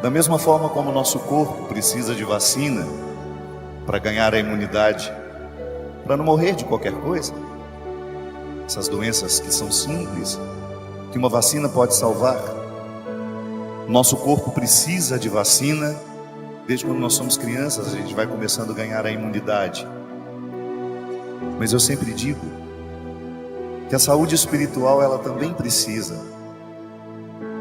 Da mesma forma como o nosso corpo precisa de vacina para ganhar a imunidade, para não morrer de qualquer coisa, essas doenças que são simples, que uma vacina pode salvar, nosso corpo precisa de vacina. Desde quando nós somos crianças, a gente vai começando a ganhar a imunidade. Mas eu sempre digo que a saúde espiritual, ela também precisa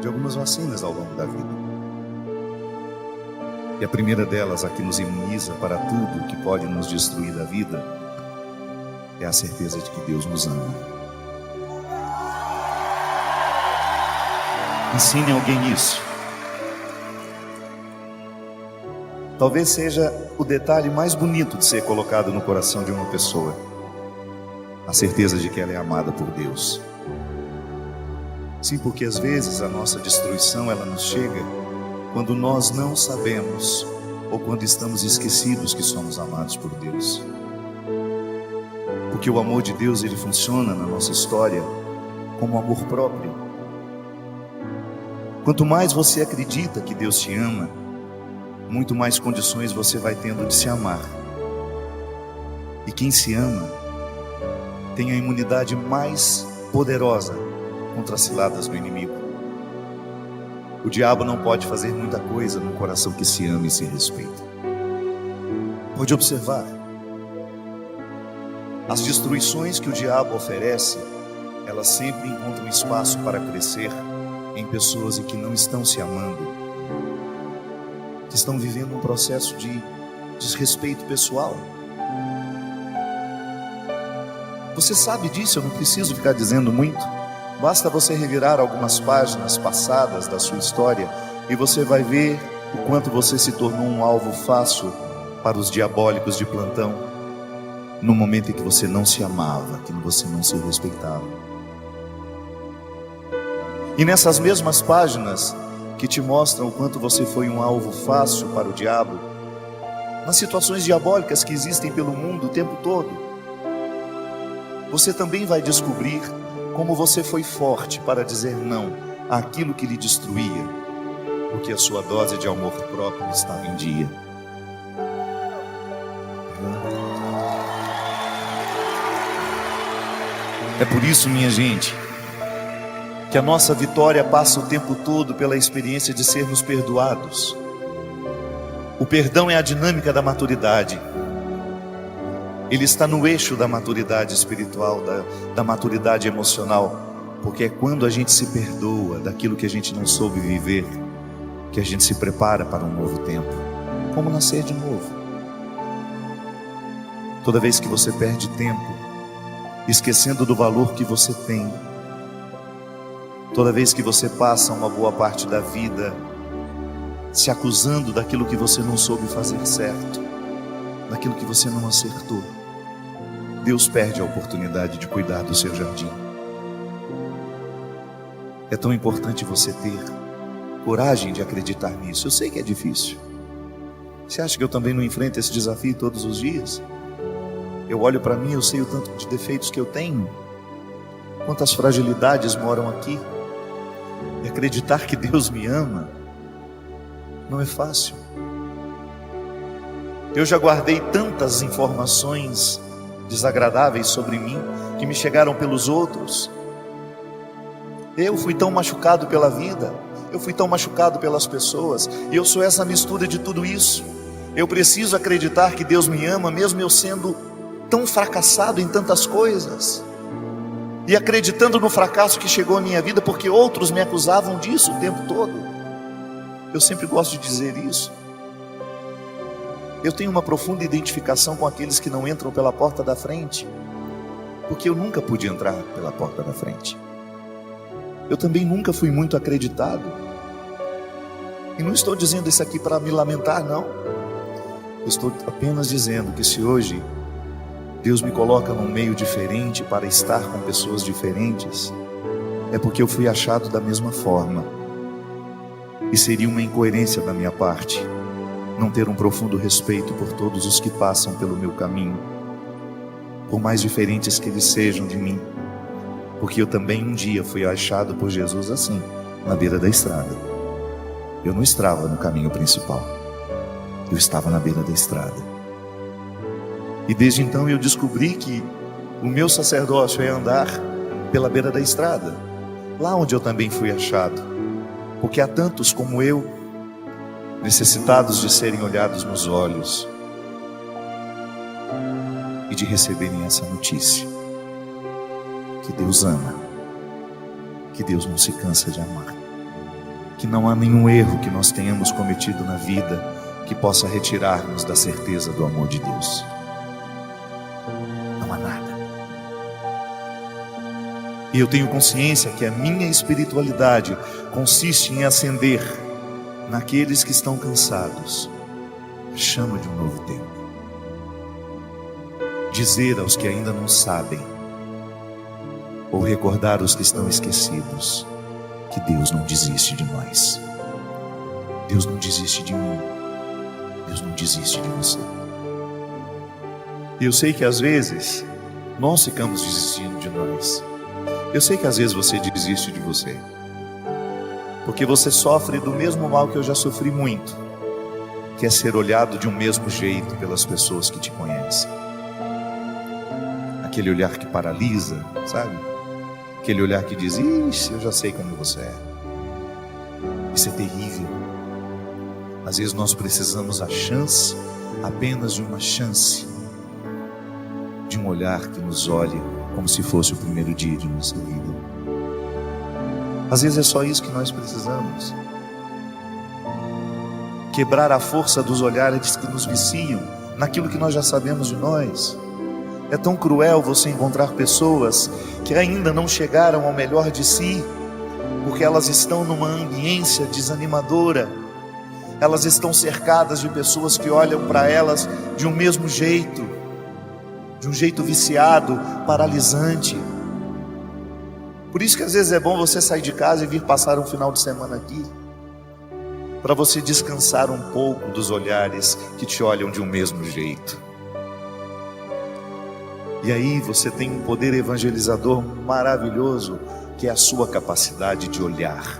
de algumas vacinas ao longo da vida. E a primeira delas, a que nos imuniza para tudo que pode nos destruir da vida, é a certeza de que Deus nos ama. Ensine alguém isso. Talvez seja o detalhe mais bonito de ser colocado no coração de uma pessoa: a certeza de que ela é amada por Deus. Sim, porque às vezes a nossa destruição, ela nos chega quando nós não sabemos, ou quando estamos esquecidos que somos amados por Deus. Porque o amor de Deus, ele funciona na nossa história como amor próprio. Quanto mais você acredita que Deus te ama, muito mais condições você vai tendo de se amar. E quem se ama tem a imunidade mais poderosa contra as ciladas do inimigo. O diabo não pode fazer muita coisa num coração que se ama e se respeita. Pode observar. As destruições que o diabo oferece, elas sempre encontram espaço para crescer em pessoas que não estão se amando, que estão vivendo um processo de desrespeito pessoal. Você sabe disso, eu não preciso ficar dizendo muito. Basta você revirar algumas páginas passadas da sua história e você vai ver o quanto você se tornou um alvo fácil para os diabólicos de plantão, no momento em que você não se amava, que você não se respeitava. E nessas mesmas páginas que te mostram o quanto você foi um alvo fácil para o diabo, nas situações diabólicas que existem pelo mundo o tempo todo, você também vai descobrir como você foi forte para dizer não àquilo que lhe destruía, porque a sua dose de amor próprio estava em dia. É por isso, minha gente, que a nossa vitória passa o tempo todo pela experiência de sermos perdoados. O perdão é a dinâmica da maturidade. Ele está no eixo da maturidade espiritual, da maturidade emocional, porque é quando a gente se perdoa daquilo que a gente não soube viver, que a gente se prepara para um novo tempo, como nascer de novo. Toda vez que você perde tempo, esquecendo do valor que você tem, toda vez que você passa uma boa parte da vida se acusando daquilo que você não soube fazer certo, daquilo que você não acertou, Deus perde a oportunidade de cuidar do seu jardim. É tão importante você ter coragem de acreditar nisso. Eu sei que é difícil. Você acha que eu também não enfrento esse desafio todos os dias? Eu olho para mim, eu sei o tanto de defeitos que eu tenho, quantas fragilidades moram aqui. E acreditar que Deus me ama não é fácil. Eu já guardei tantas informações desagradáveis sobre mim, que me chegaram pelos outros. Eu fui tão machucado pela vida, eu fui tão machucado pelas pessoas, e eu sou essa mistura de tudo isso. Eu preciso acreditar que Deus me ama, mesmo eu sendo tão fracassado em tantas coisas, e acreditando no fracasso que chegou à minha vida, porque outros me acusavam disso o tempo todo. Eu sempre gosto de dizer isso. Eu tenho uma profunda identificação com aqueles que não entram pela porta da frente, porque eu nunca pude entrar pela porta da frente. Eu também nunca fui muito acreditado. E não estou dizendo isso aqui para me lamentar, não. Eu estou apenas dizendo que se hoje Deus me coloca num meio diferente para estar com pessoas diferentes, é porque eu fui achado da mesma forma. E seria uma incoerência da minha parte não ter um profundo respeito por todos os que passam pelo meu caminho, por mais diferentes que eles sejam de mim, porque eu também um dia fui achado por Jesus assim, na beira da estrada. eu não estava no caminho principal, eu estava na beira da estrada. E desde então eu descobri que o meu sacerdócio é andar pela beira da estrada, lá onde eu também fui achado, porque há tantos como eu, necessitados de serem olhados nos olhos e de receberem essa notícia, que Deus ama, que Deus não se cansa de amar, que não há nenhum erro que nós tenhamos cometido na vida que possa retirar-nos da certeza do amor de Deus. Não há nada. E eu tenho consciência que a minha espiritualidade consiste em acender naqueles que estão cansados a chama de um novo tempo. Dizer aos que ainda não sabem, ou recordar os que estão esquecidos, que Deus não desiste de nós. Deus não desiste de mim. Deus não desiste de você. E eu sei que às vezes nós ficamos desistindo de nós. Eu sei que às vezes você desiste de você, porque você sofre do mesmo mal que eu já sofri muito, que é ser olhado de um mesmo jeito pelas pessoas que te conhecem. Aquele olhar que paralisa, sabe? Aquele olhar que diz: ixi, eu já sei como você é. Isso é terrível. Às vezes nós precisamos a chance, apenas de uma chance, de um olhar que nos olhe como se fosse o primeiro dia de nossa vida. Às vezes é só isso que nós precisamos. Quebrar a força dos olhares que nos viciam naquilo que nós já sabemos de nós. É tão cruel você encontrar pessoas que ainda não chegaram ao melhor de si, porque elas estão numa ambiência desanimadora. Elas estão cercadas de pessoas que olham para elas de um mesmo jeito, de um jeito viciado, paralisante. Por isso que às vezes é bom você sair de casa e vir passar um final de semana aqui, para você descansar um pouco dos olhares que te olham de um mesmo jeito. E aí você tem um poder evangelizador maravilhoso, que é a sua capacidade de olhar.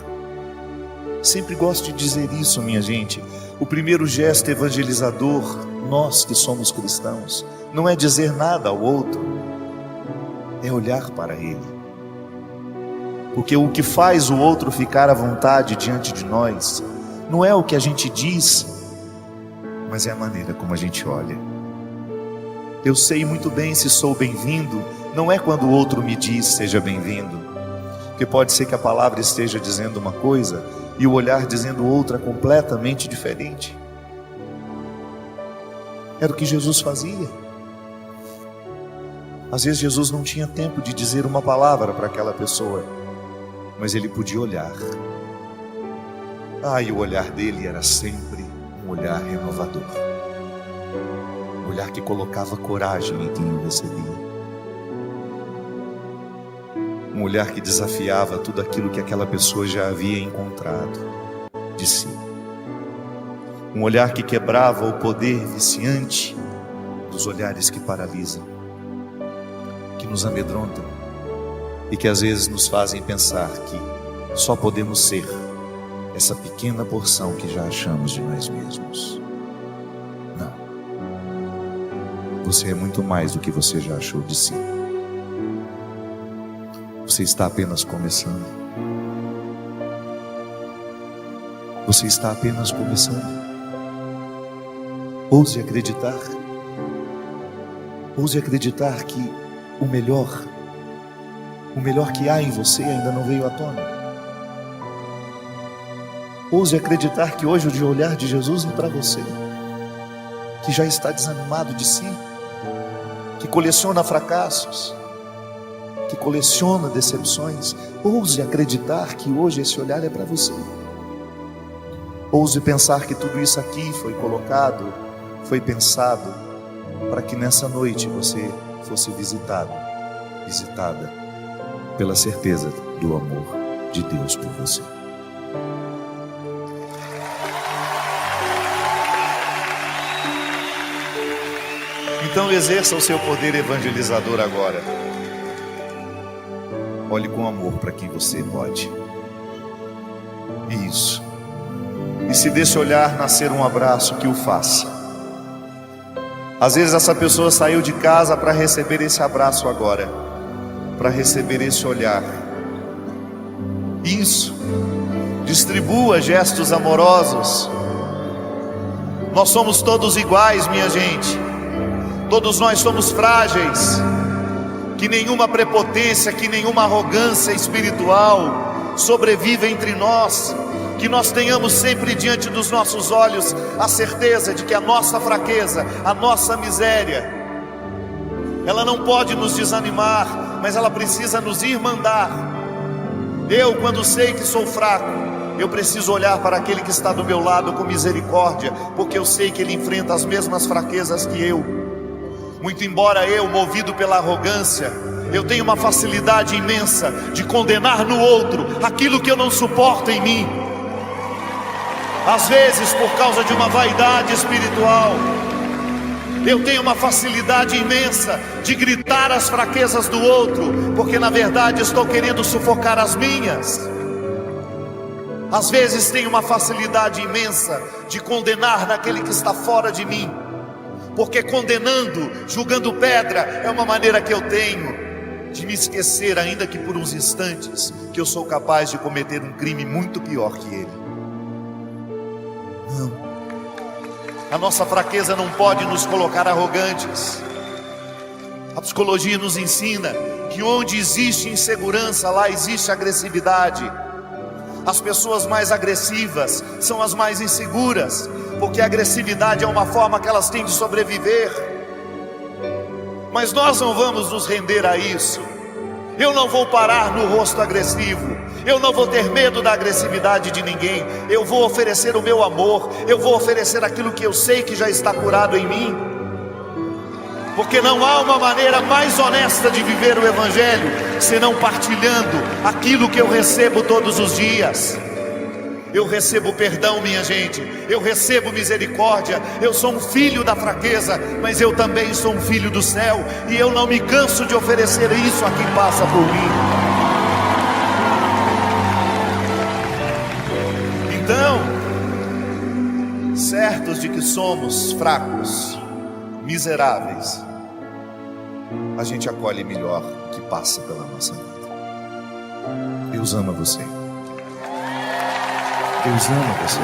Sempre gosto de dizer isso, minha gente. O primeiro gesto evangelizador, nós que somos cristãos, não é dizer nada ao outro, é olhar para ele. Porque o que faz o outro ficar à vontade diante de nós não é o que a gente diz, mas é a maneira como a gente olha. Eu sei muito bem se sou bem-vindo, não é quando o outro me diz seja bem-vindo, porque pode ser que a palavra esteja dizendo uma coisa e o olhar dizendo outra completamente diferente. Era o que Jesus fazia. Às vezes Jesus não tinha tempo de dizer uma palavra para aquela pessoa, mas ele podia olhar. E o olhar dele era sempre um olhar renovador, um olhar que colocava coragem em quem o recebia, um olhar que desafiava tudo aquilo que aquela pessoa já havia encontrado de si, um olhar que quebrava o poder viciante dos olhares que paralisam, que nos amedrontam e que às vezes nos fazem pensar que só podemos ser essa pequena porção que já achamos de nós mesmos. Não. Você é muito mais do que você já achou de si. Você está apenas começando. Você está apenas começando. Ouse acreditar. Ouse acreditar que o melhor que há em você ainda não veio à tona. Ouse acreditar que hoje o olhar de Jesus é para você, que já está desanimado de si, que coleciona fracassos, que coleciona decepções. Ouse acreditar que hoje esse olhar é para você. Ouse pensar que tudo isso aqui foi colocado, foi pensado para que nessa noite você fosse visitada pela certeza do amor de Deus por você. Então exerça o seu poder evangelizador agora. Olhe com amor para quem você pode. Isso. E se desse olhar nascer um abraço, que o faça. Às vezes essa pessoa saiu de casa para receber esse abraço agora, para receber esse olhar. Isso. Distribua gestos amorosos. Nós somos todos iguais, minha gente. Todos nós somos frágeis. Que nenhuma prepotência, que nenhuma arrogância espiritual sobreviva entre nós. Que nós tenhamos sempre diante dos nossos olhos a certeza de que a nossa fraqueza, a nossa miséria, ela não pode nos desanimar, mas ela precisa nos irmandar. Eu, quando sei que sou fraco, eu preciso olhar para aquele que está do meu lado com misericórdia, porque eu sei que ele enfrenta as mesmas fraquezas que eu. Muito embora eu, movido pela arrogância, eu tenho uma facilidade imensa de condenar no outro aquilo que eu não suporto em mim. Às vezes, por causa de uma vaidade espiritual, eu tenho uma facilidade imensa de gritar as fraquezas do outro, porque na verdade estou querendo sufocar as minhas. Às vezes tenho uma facilidade imensa de condenar naquele que está fora de mim, porque condenando, julgando pedra, é uma maneira que eu tenho de me esquecer, ainda que por uns instantes, que eu sou capaz de cometer um crime muito pior que ele. Não. A nossa fraqueza não pode nos colocar arrogantes. A psicologia nos ensina que onde existe insegurança, lá existe agressividade. As pessoas mais agressivas são as mais inseguras, porque a agressividade é uma forma que elas têm de sobreviver. Mas nós não vamos nos render a isso. Eu não vou parar no rosto agressivo. Eu não vou ter medo da agressividade de ninguém. Eu vou oferecer o meu amor. Eu vou oferecer aquilo que eu sei que já está curado em mim. Porque não há uma maneira mais honesta de viver o Evangelho senão partilhando aquilo que eu recebo todos os dias. Eu recebo perdão, minha gente. Eu recebo misericórdia. Eu sou um filho da fraqueza, mas eu também sou um filho do céu. E eu não me canso de oferecer isso a quem passa por mim. Então, certos de que somos fracos, miseráveis, a gente acolhe melhor o que passa pela nossa vida. Deus ama você. Deus ama você.